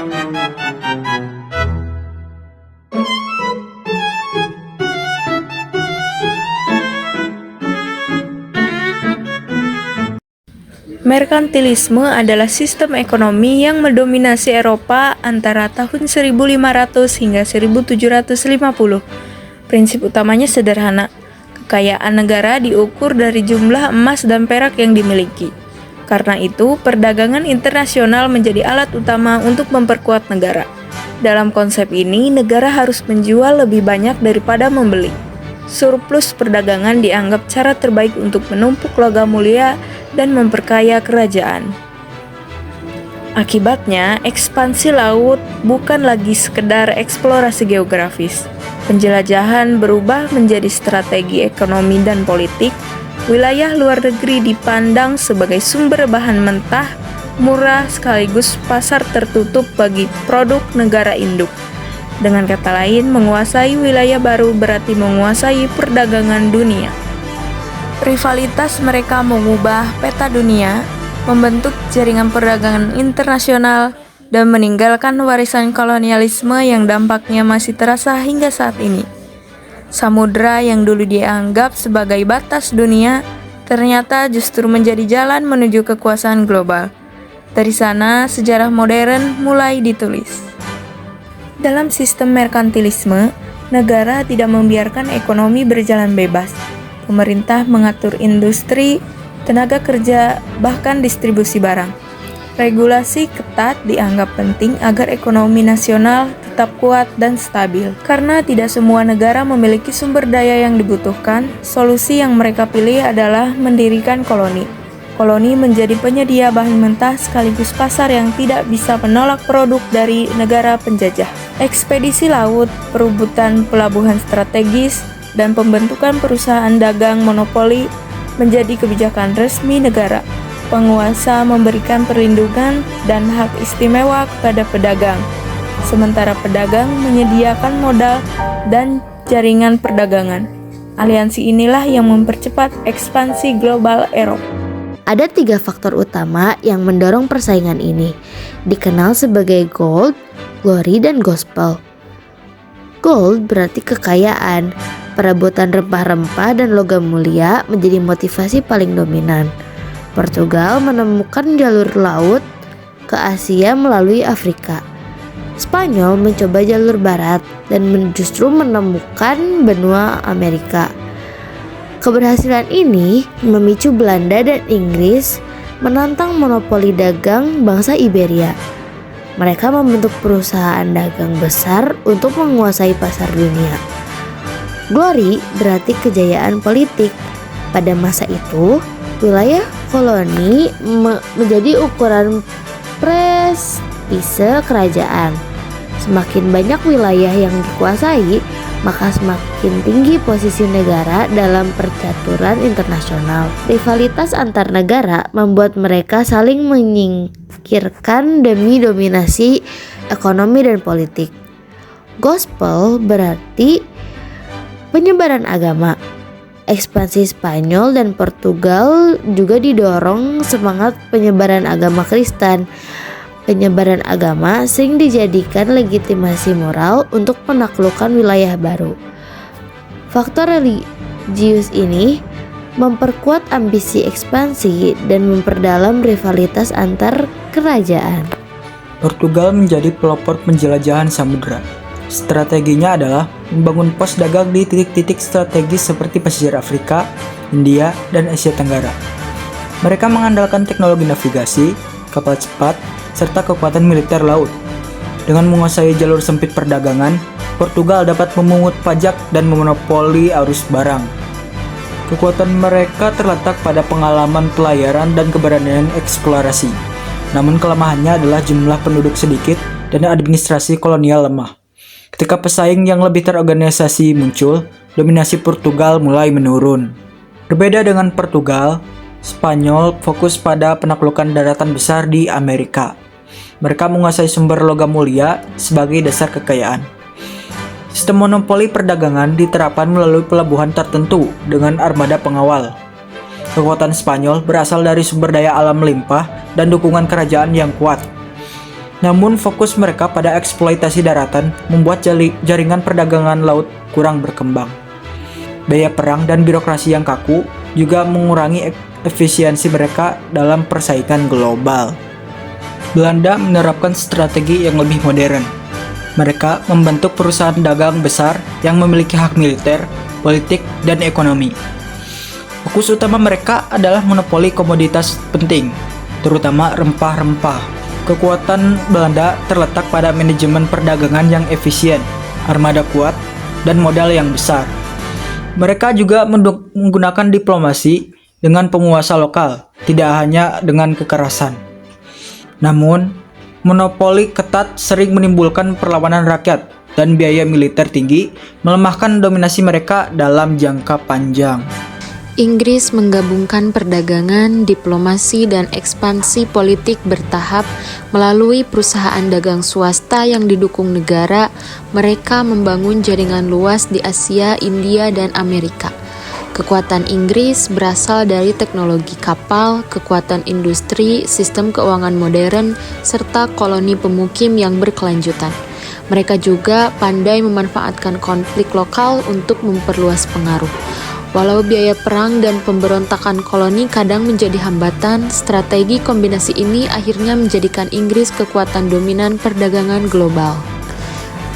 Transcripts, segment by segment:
Merkantilisme adalah sistem ekonomi yang mendominasi Eropa antara tahun 1500 hingga 1750. Prinsip utamanya sederhana. Kekayaan negara diukur dari jumlah emas dan perak yang dimiliki. Karena itu, perdagangan internasional menjadi alat utama untuk memperkuat negara. Dalam konsep ini, negara harus menjual lebih banyak daripada membeli. Surplus perdagangan dianggap cara terbaik untuk menumpuk logam mulia dan memperkaya kerajaan. Akibatnya, ekspansi laut bukan lagi sekedar eksplorasi geografis. Penjelajahan berubah menjadi strategi ekonomi dan politik. Wilayah luar negeri dipandang sebagai sumber bahan mentah, murah sekaligus pasar tertutup bagi produk negara induk. Dengan kata lain, menguasai wilayah baru berarti menguasai perdagangan dunia. Rivalitas mereka mengubah peta dunia, membentuk jaringan perdagangan internasional, dan meninggalkan warisan kolonialisme yang dampaknya masih terasa hingga saat ini. Samudra yang dulu dianggap sebagai batas dunia, ternyata justru menjadi jalan menuju kekuasaan global. Dari sana, sejarah modern mulai ditulis. Dalam sistem merkantilisme, negara tidak membiarkan ekonomi berjalan bebas. Pemerintah mengatur industri, tenaga kerja, bahkan distribusi barang. Regulasi ketat dianggap penting agar ekonomi nasional tetap kuat dan stabil. Karena tidak semua negara memiliki sumber daya yang dibutuhkan, solusi yang mereka pilih adalah mendirikan koloni. Koloni menjadi penyedia bahan mentah sekaligus pasar yang tidak bisa menolak produk dari negara penjajah. Ekspedisi laut, perebutan pelabuhan strategis, dan pembentukan perusahaan dagang monopoli menjadi kebijakan resmi negara. Penguasa memberikan perlindungan dan hak istimewa kepada pedagang, sementara pedagang menyediakan modal dan jaringan perdagangan. Aliansi inilah yang mempercepat ekspansi global Eropa. Ada 3 faktor utama yang mendorong persaingan ini, dikenal sebagai gold, glory, dan gospel. Gold berarti kekayaan, perebutan rempah-rempah dan logam mulia menjadi motivasi paling dominan. Portugal menemukan jalur laut ke Asia melalui Afrika. Spanyol mencoba jalur barat dan justru menemukan benua Amerika. Keberhasilan ini memicu Belanda dan Inggris menantang monopoli dagang bangsa Iberia. Mereka membentuk perusahaan dagang besar untuk menguasai pasar dunia. Glory berarti kejayaan politik. Pada masa itu, wilayah koloni menjadi ukuran prestise kerajaan. Semakin banyak wilayah yang dikuasai, maka semakin tinggi posisi negara dalam percaturan internasional. Rivalitas antar negara membuat mereka saling menyingkirkan demi dominasi ekonomi dan politik. Gospel berarti penyebaran agama. Ekspansi Spanyol dan Portugal juga didorong semangat penyebaran agama Kristen. Penyebaran agama sering dijadikan legitimasi moral untuk menaklukkan wilayah baru. Faktor religius ini memperkuat ambisi ekspansi dan memperdalam rivalitas antar kerajaan. Portugal menjadi pelopor penjelajahan samudra. Strateginya adalah membangun pos dagang di titik-titik strategis seperti pesisir Afrika, India, dan Asia Tenggara. Mereka mengandalkan teknologi navigasi, kapal cepat, serta kekuatan militer laut. Dengan menguasai jalur sempit perdagangan, Portugal dapat memungut pajak dan memonopoli arus barang. Kekuatan mereka terletak pada pengalaman pelayaran dan keberanian eksplorasi. Namun kelemahannya adalah jumlah penduduk sedikit dan administrasi kolonial lemah. Ketika pesaing yang lebih terorganisasi muncul, dominasi Portugal mulai menurun. Berbeda dengan Portugal, Spanyol fokus pada penaklukan daratan besar di Amerika. Mereka menguasai sumber logam mulia sebagai dasar kekayaan. Sistem monopoli perdagangan diterapkan melalui pelabuhan tertentu dengan armada pengawal. Kekuatan Spanyol berasal dari sumber daya alam melimpah dan dukungan kerajaan yang kuat. Namun fokus mereka pada eksploitasi daratan membuat jaringan perdagangan laut kurang berkembang. Biaya perang dan birokrasi yang kaku juga mengurangi efisiensi mereka dalam persaingan global. Belanda menerapkan strategi yang lebih modern. Mereka membentuk perusahaan dagang besar yang memiliki hak militer, politik, dan ekonomi. Fokus utama mereka adalah monopoli komoditas penting, terutama rempah-rempah. Kekuatan Belanda terletak pada manajemen perdagangan yang efisien, armada kuat, dan modal yang besar. Mereka juga menggunakan diplomasi dengan penguasa lokal, tidak hanya dengan kekerasan. Namun, monopoli ketat sering menimbulkan perlawanan rakyat dan biaya militer tinggi melemahkan dominasi mereka dalam jangka panjang. Inggris menggabungkan perdagangan, diplomasi, dan ekspansi politik bertahap melalui perusahaan dagang swasta yang didukung negara. Mereka membangun jaringan luas di Asia, India, dan Amerika. Kekuatan Inggris berasal dari teknologi kapal, kekuatan industri, sistem keuangan modern, serta koloni pemukim yang berkelanjutan. Mereka juga pandai memanfaatkan konflik lokal untuk memperluas pengaruh. Walau biaya perang dan pemberontakan koloni kadang menjadi hambatan, strategi kombinasi ini akhirnya menjadikan Inggris kekuatan dominan perdagangan global.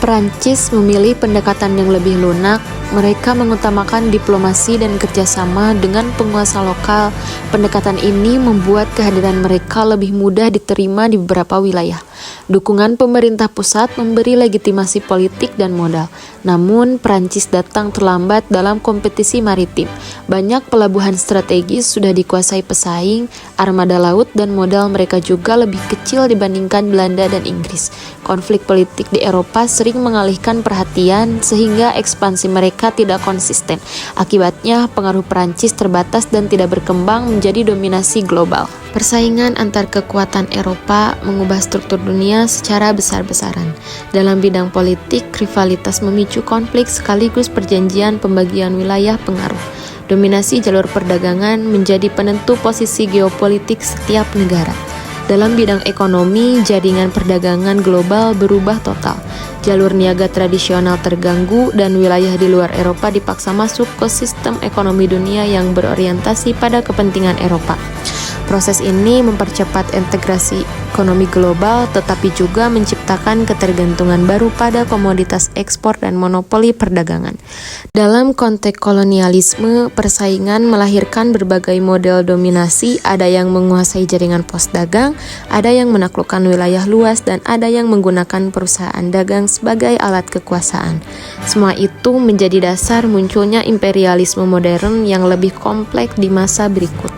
Perancis memilih pendekatan yang lebih lunak. Mereka mengutamakan diplomasi dan kerjasama dengan penguasa lokal. Pendekatan ini membuat kehadiran mereka lebih mudah diterima di beberapa wilayah. Dukungan pemerintah pusat memberi legitimasi politik dan modal. Namun, Perancis datang terlambat dalam kompetisi maritim. Banyak pelabuhan strategis sudah dikuasai pesaing, armada laut dan modal mereka juga lebih kecil dibandingkan Belanda dan Inggris. Konflik politik di Eropa sering mengalihkan perhatian sehingga ekspansi mereka tidak konsisten. Akibatnya, pengaruh Perancis terbatas dan tidak berkembang menjadi dominasi global. Persaingan antar kekuatan Eropa mengubah struktur dunia secara besar-besaran. Dalam bidang politik, rivalitas memicu konflik sekaligus perjanjian pembagian wilayah pengaruh. Dominasi jalur perdagangan menjadi penentu posisi geopolitik setiap negara. Dalam bidang ekonomi, jaringan perdagangan global berubah total. Jalur niaga tradisional terganggu dan wilayah di luar Eropa dipaksa masuk ke sistem ekonomi dunia yang berorientasi pada kepentingan Eropa. Proses ini mempercepat integrasi ekonomi global tetapi juga menciptakan ketergantungan baru pada komoditas ekspor dan monopoli perdagangan. Dalam konteks kolonialisme, persaingan melahirkan berbagai model dominasi, ada yang menguasai jaringan pos dagang, ada yang menaklukkan wilayah luas, dan ada yang menggunakan perusahaan dagang sebagai alat kekuasaan. Semua itu menjadi dasar munculnya imperialisme modern yang lebih kompleks di masa berikut.